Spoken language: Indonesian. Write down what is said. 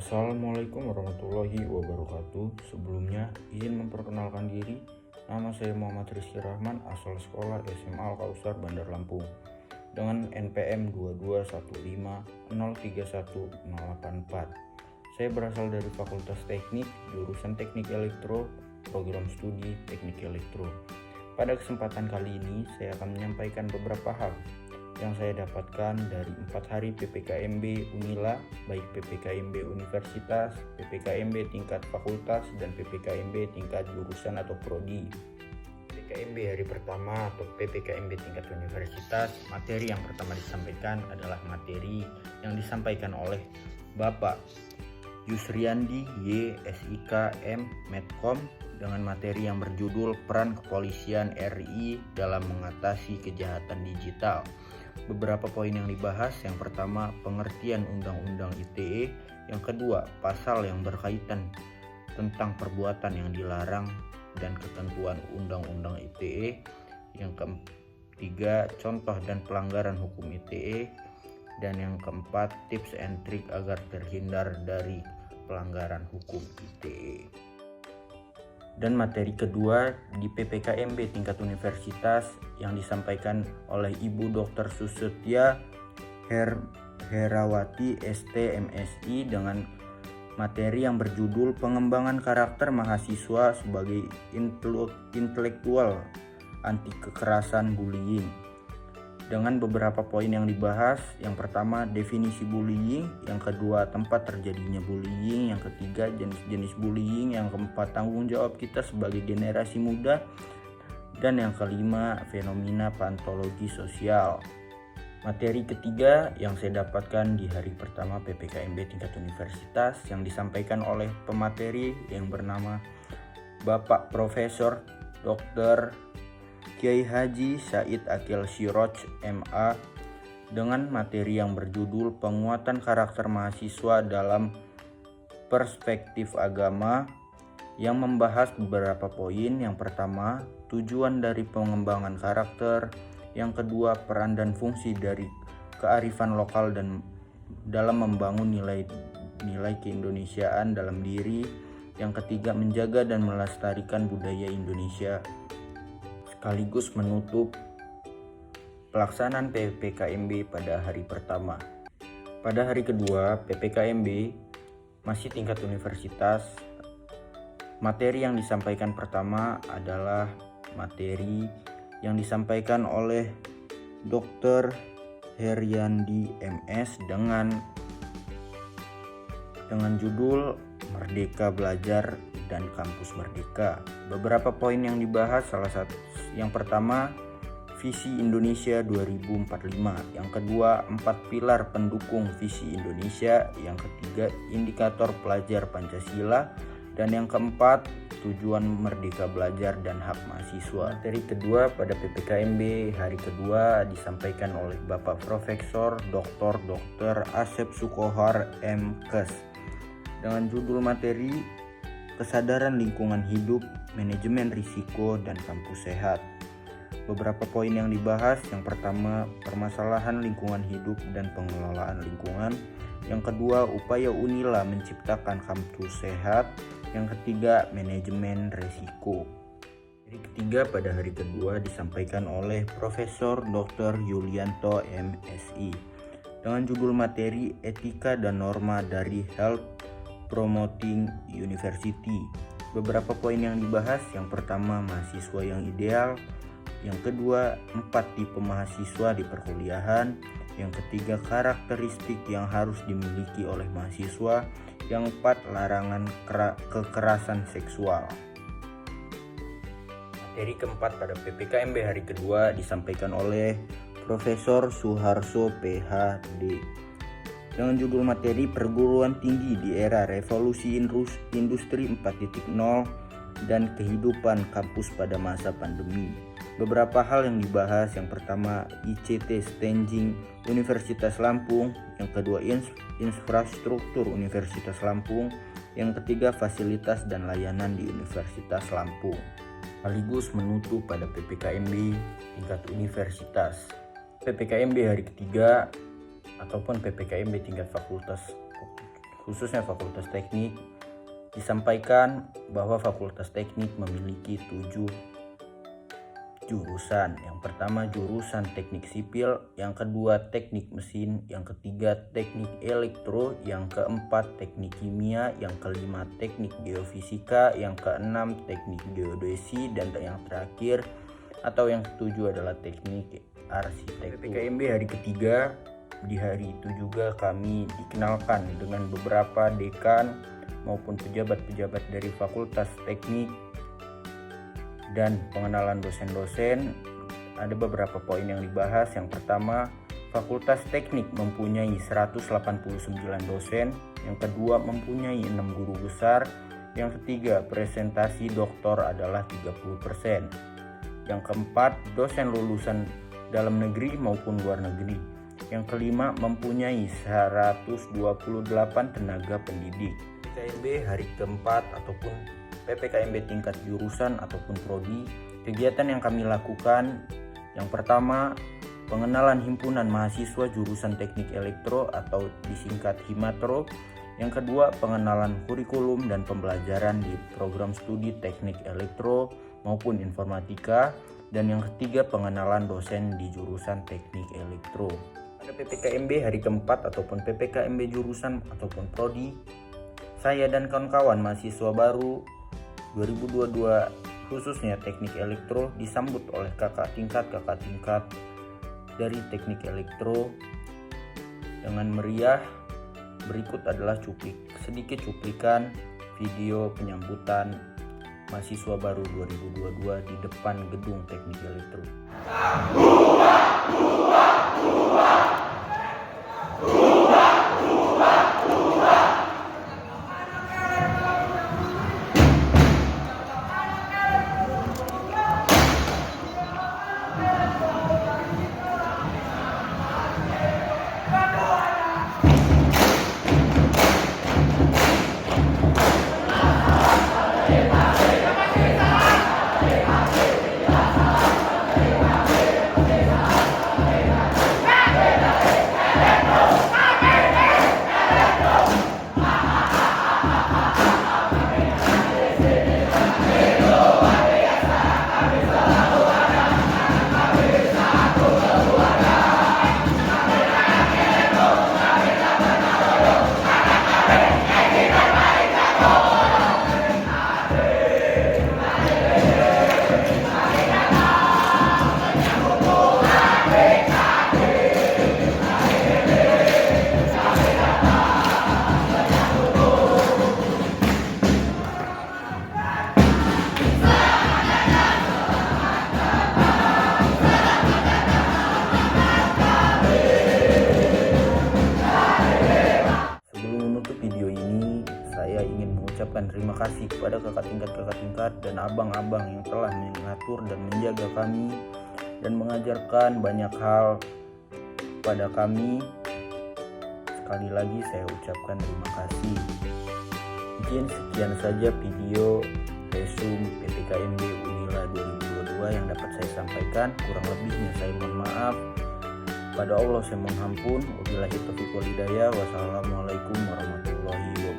Assalamualaikum warahmatullahi wabarakatuh. Sebelumnya izin memperkenalkan diri. Nama saya Muhammad Rizky Rahman, asal sekolah SMA Al Kausar Bandar Lampung dengan NPM 221503184. Saya berasal dari Fakultas Teknik, jurusan Teknik Elektro, program studi Teknik Elektro. Pada kesempatan kali ini saya akan menyampaikan beberapa hal yang saya dapatkan dari 4 hari PPKMB Unila, baik PPKMB Universitas, PPKMB tingkat fakultas, dan PPKMB tingkat jurusan atau prodi. PPKMB hari pertama atau PPKMB tingkat universitas, materi yang pertama disampaikan adalah materi yang disampaikan oleh Bapak Yusriandi Y. SIK M. Medcom dengan materi yang berjudul Peran Kepolisian RI dalam Mengatasi Kejahatan Digital. Beberapa poin yang dibahas, yang pertama pengertian Undang-Undang ITE, yang kedua pasal yang berkaitan tentang perbuatan yang dilarang dan ketentuan Undang-Undang ITE, yang ketiga contoh dan pelanggaran hukum ITE, dan yang keempat tips and trick agar terhindar dari pelanggaran hukum ITE. Dan materi kedua di PPKMB tingkat universitas yang disampaikan oleh Ibu Dr. Susetya Herawati ST MSI dengan materi yang berjudul Pengembangan Karakter Mahasiswa sebagai Intelektual Anti Kekerasan Bullying, dengan beberapa poin yang dibahas. Yang pertama definisi bullying, yang kedua tempat terjadinya bullying, yang ketiga jenis-jenis bullying, yang keempat tanggung jawab kita sebagai generasi muda, dan yang kelima fenomena pantologi sosial. Materi ketiga yang saya dapatkan di hari pertama PPKMB tingkat universitas yang disampaikan oleh pemateri yang bernama Bapak Profesor Dr. Kiai Haji Said Akil Siroj MA dengan materi yang berjudul Penguatan Karakter Mahasiswa dalam Perspektif Agama, yang membahas beberapa poin. Yang pertama, tujuan dari pengembangan karakter, yang kedua peran dan fungsi dari kearifan lokal dan dalam membangun nilai keindonesiaan dalam diri, yang ketiga menjaga dan melestarikan budaya Indonesia, sekaligus menutup pelaksanaan PPKMB pada hari pertama. Pada hari kedua PPKMB masih tingkat universitas, materi yang disampaikan pertama adalah materi yang disampaikan oleh Dr. Heriandi MS dengan judul Merdeka Belajar dan Kampus Merdeka. Beberapa poin yang dibahas, yang pertama visi Indonesia 2045, yang kedua 4 pilar pendukung visi Indonesia, yang ketiga indikator pelajar Pancasila, dan yang keempat tujuan Merdeka Belajar dan Hak Mahasiswa. Materi kedua pada PPKMB hari kedua disampaikan oleh Bapak Profesor Dr. Asep Sukohar M.Kes dengan judul materi Kesadaran Lingkungan Hidup, Manajemen Risiko, dan Kampus Sehat. Beberapa poin yang dibahas, yang pertama permasalahan lingkungan hidup dan pengelolaan lingkungan, yang kedua upaya Unila menciptakan kampus sehat, yang ketiga manajemen risiko. Hari ketiga pada hari kedua disampaikan oleh Profesor Dr. Yulianto MSI dengan judul materi Etika dan Norma dari Health Promoting University. Beberapa poin yang dibahas, yang pertama mahasiswa yang ideal, yang kedua 4 tipe mahasiswa di perkuliahan, yang ketiga karakteristik yang harus dimiliki oleh mahasiswa, yang keempat larangan kekerasan seksual. Materi keempat pada PPKMB hari kedua disampaikan oleh Profesor Suharso PhD dengan judul materi Perguruan Tinggi di Era Revolusi Industri 4.0 dan Kehidupan Kampus pada Masa Pandemi. Beberapa hal yang dibahas, yang pertama ICT Staging Universitas Lampung, yang kedua infrastruktur Universitas Lampung, yang ketiga fasilitas dan layanan di Universitas Lampung. Sekaligus menutup pada PPKMB tingkat universitas. PPKMB hari ketiga ataupun PPKMB tingkat khususnya Fakultas Teknik, disampaikan bahwa Fakultas Teknik memiliki 7 jurusan. Yang pertama jurusan Teknik Sipil, yang kedua Teknik Mesin, yang ketiga Teknik Elektro, yang keempat Teknik Kimia, yang kelima Teknik Geofisika, yang keenam Teknik Geodesi, dan yang terakhir atau yang ketujuh adalah Teknik Arsitektur. PPKMB hari ketiga, di hari itu juga kami dikenalkan dengan beberapa dekan maupun pejabat-pejabat dari Fakultas Teknik dan pengenalan dosen-dosen. Ada beberapa poin yang dibahas. Yang pertama, Fakultas Teknik mempunyai 189 dosen. Yang kedua, mempunyai 6 guru besar. Yang ketiga, presentasi doktor adalah 30%. Yang keempat, dosen lulusan dalam negeri maupun luar negeri. Yang kelima, mempunyai 128 tenaga pendidik. PPKMB hari keempat ataupun PPKMB tingkat jurusan ataupun prodi, kegiatan yang kami lakukan, yang pertama pengenalan himpunan mahasiswa jurusan Teknik Elektro atau disingkat Himatro. Yang kedua pengenalan kurikulum dan pembelajaran di program studi Teknik Elektro maupun Informatika. Dan yang ketiga pengenalan dosen di jurusan Teknik Elektro. Pada PPKMB hari keempat ataupun PPKMB jurusan ataupun prodi, saya dan kawan-kawan mahasiswa baru 2022 khususnya Teknik Elektro disambut oleh kakak tingkat dari Teknik Elektro dengan meriah. Berikut adalah sedikit cuplikan video penyambutan mahasiswa baru 2022 di depan gedung Teknik Elektro. Mengucapkan terima kasih kepada kakak tingkat dan abang-abang yang telah mengatur dan menjaga kami dan mengajarkan banyak hal pada kami. Sekali lagi saya ucapkan terima kasih. Mungkin sekian saja video resume PPKMB Unila 2022 yang dapat saya sampaikan. Kurang lebihnya saya mohon maaf. Pada Allah saya mohon ampun. Wabillahi taufiq wal hidayah. Wassalamualaikum warahmatullahi wabarakatuh.